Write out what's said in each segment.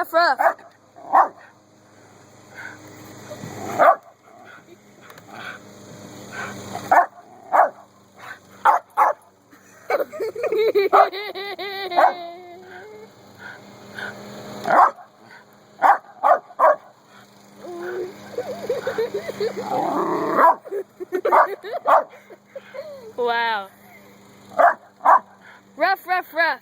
ruff, ruff. Wow. Ruff, ruff, ruff.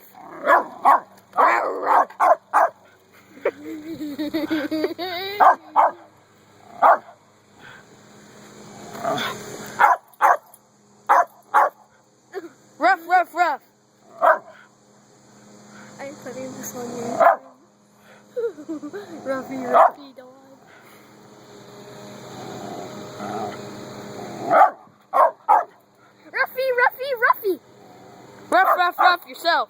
Ruff, ruff, ruff. I'm putting this on you. Ruffy, Ruffy dog. Ruffy, Ruffy, Ruffy. Ruff, ruff, ruff yourself.